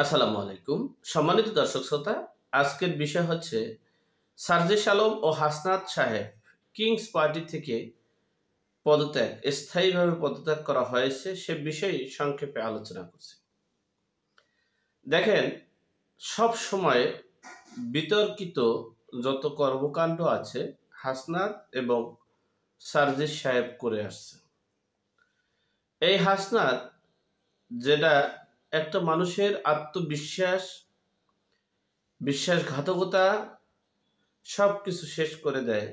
আসসালামু আলাইকুম। সম্মানিত দর্শক শ্রোতা, আজকের বিষয় হচ্ছে সার্জিস আলম ও হাসনাত সাহেব কিংস পার্টি থেকে স্থায়ীভাবে পদত্যাগ করা হয়েছে সে বিষয়ে সংক্ষেপে আলোচনা করছি। দেখেন, সব সময় বিতর্কিত যত কর্মকাণ্ড আছে হাসনাত এবং সার্জিস সাহেব করে আসছে। এই হাসনাত যেটা একটা মানুষের আত্মবিশ্বাস, বিশ্বাসঘাতকতা সবকিছু শেষ করে দেয়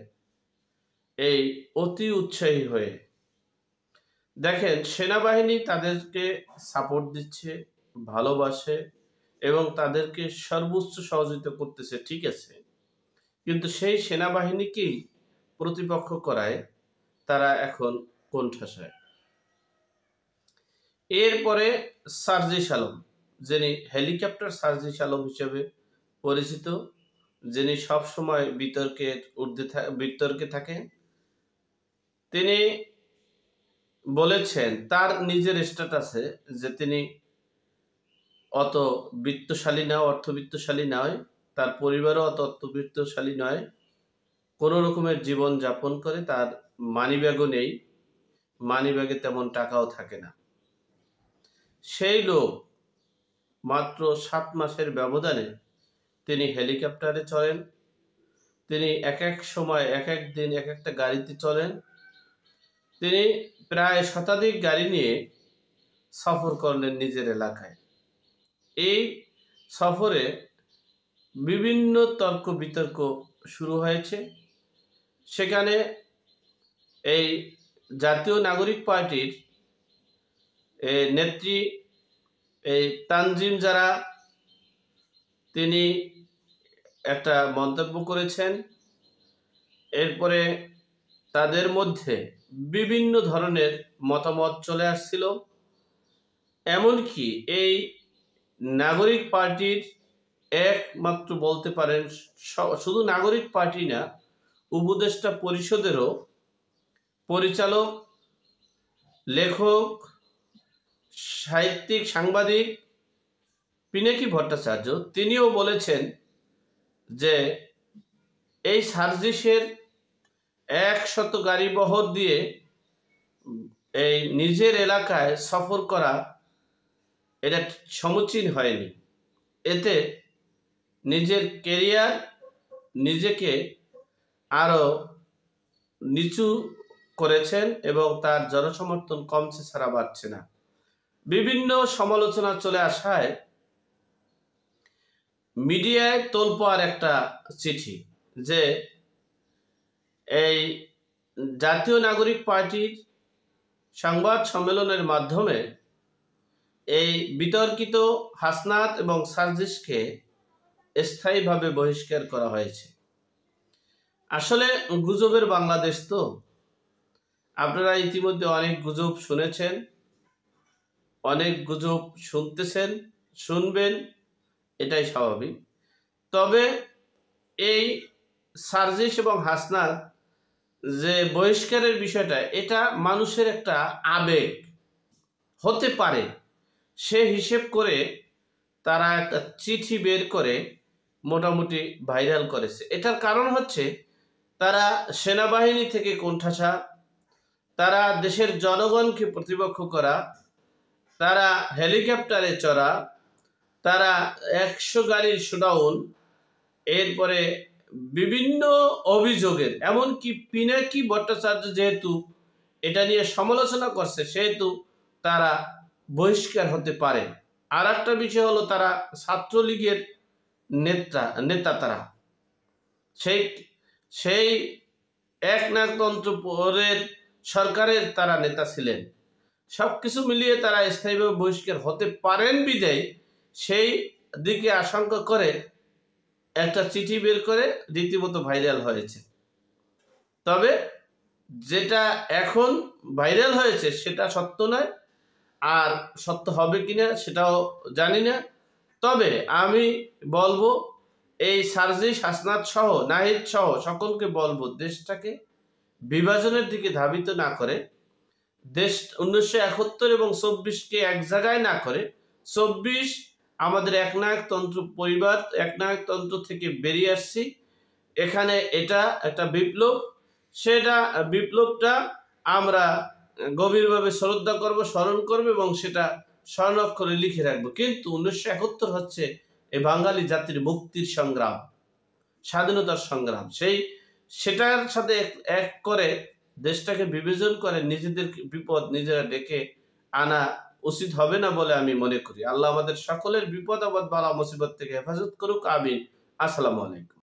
এই অতি উৎসাহী হয়ে। দেখেন, সেনাবাহিনী তাদেরকে সাপোর্ট দিচ্ছে, ভালোবাসে এবং তাদেরকে সর্বোচ্চ সহযোগিতা করতেছে, ঠিক আছে, কিন্তু সেই সেনাবাহিনীকেই প্রতিপক্ষ করায় তারা এখন কোণঠাসায়। এরপরে সার্জিস আলম, যিনি হেলিকপ্টার সার্জিস আলম হিসেবে পরিচিত, যিনি সবসময় বিতর্কে থাকেন, তিনি বলেছেন তার নিজের স্ট্যাটাসে যে তিনি অত বিত্তশালী না, অর্থবিত্তশালী নয়, তার পরিবারও অত অর্থবিত্তশালী নয়, কোনো রকমের জীবন যাপন করে, তার মানিব্যাগও নেই, মানিব্যাগে তেমন টাকাও থাকে না। সেই লোক মাত্র 7 মাসের ব্যবধানে তিনি হেলিকপ্টারে চলেন, তিনি এক এক সময় এক এক দিন এক একটা গাড়িতে চলেন, তিনি প্রায় শতাধিক গাড়ি নিয়ে সফর করলেন নিজের এলাকায়। এই সফরে বিভিন্ন তর্ক বিতর্ক শুরু হয়েছে। সেখানে এই জাতীয় নাগরিক পার্টির নেত্রী এই তানজিম যারা, তিনি একটা মন্তব্য করেছেন। এরপরে তাদের মধ্যে বিভিন্ন ধরনের মতামত চলে আসছিল। এমনকি এই নাগরিক পার্টির একমাত্র বলতে পারেন, শুধু নাগরিক পার্টি না, উপদেষ্টা পরিষদেরও পরিচালক, লেখক, সাহিত্যিক, সাংবাদিক পিনাকি ভট্টাচার্য, তিনিও বলেছেন যে এই সার্জিসের 100 গাড়ি বহর দিয়ে এই নিজের এলাকায় সফর করা এটা সমীচীন হয়নি। এতে নিজের কেরিয়ার, নিজেকে আরো নিচু করেছেন এবং তার জনসমর্থন কমছে ছাড়া বাড়ছে না। বিভিন্ন সমালোচনা চলে আসায় মিডিয়ায় তোলপাড় একটা চিঠি যে এই জাতীয় নাগরিক পার্টির সংবাদ সম্মেলনের মাধ্যমে এই বিতর্কিত হাসনাত এবং সার্জিসকে স্থায়ীভাবে বহিষ্কার করা হয়েছে। আসলে গুজবের বাংলাদেশ তো, আপনারা ইতিমধ্যে অনেক গুজব শুনেছেন, অনেক গুজব শুনতেছেন, শুনবেন, এটাই স্বাভাবিক। তবে এই সার্জিস এবং হাসনাত যে বহিষ্কারের বিষয়টা, এটা মানুষের একটা আবেগ হতে পারে, সে হিসেব করে তারা একটা চিঠি বের করে মোটামুটি ভাইরাল করেছে। এটার কারণ হচ্ছে তারা সেনাবাহিনী থেকে কোণঠাসা, তারা দেশের জনগণকে প্রতিপক্ষ করা, তারা হেলিকপ্টারে চড়া, তারা 100 গাড়ির শোডাউন, এরপরে বিভিন্ন অভিযোগের, এমনকি পিনাকি ভট্টাচার্য যেহেতু এটা নিয়ে সমালোচনা করছে, সেহেতু তারা বহিষ্কার হতে পারে। আর একটা বিষয় হলো তারা ছাত্রলীগের নেতা তারা সেই সেই একনায়কতন্ত্র পরের সরকারের তারা নেতা ছিলেন। সবকিছু মিলিয়ে তারা স্থায়ীভাবে বহিষ্কার হতে পারেন বিধায় সেই দিকে আশঙ্কা করে একটা চিঠি বের করে রীতিমতো ভাইরাল হয়েছে। তবে যেটা এখন ভাইরাল হয়েছে সেটা সত্য নয়, আর সত্য হবে কিনা সেটাও জানি না। তবে আমি বলবো এই সার্জিস, হাসনাত সহ, নাহিদ সহ সকলকে বলবো দেশটাকে বিভাজনের দিকে ধাবিত না করে, দেশ 1971 এবং 24কে এক জায়গায় না করে 24 আমাদের একনায়কতন্ত্র পরিবার, একনায়কতন্ত্র থেকে বেরিয়ে আসছি। এখানে এটা একটা বিপ্লব, সেটা বিপ্লবটা আমরা গভীরভাবে শ্রদ্ধা করব, স্মরণ করব এবং সেটা স্বর্ণাক্ষরে লিখে রাখবো। কিন্তু 1971 হচ্ছে এই বাঙালি জাতির মুক্তির সংগ্রাম, স্বাধীনতার সংগ্রাম। সেটার সাথে এক করে দেশটাকে বিভাজন করে নিজেদের বিপদ নিজেরা ডেকে আনা উচিত হবে না বলে আমি মনে করি। আল্লাহ আমাদের সকলের বিপদ আপদ বালা মুসিবত থেকে হেফাজত করুক, আমিন। আসসালামু আলাইকুম।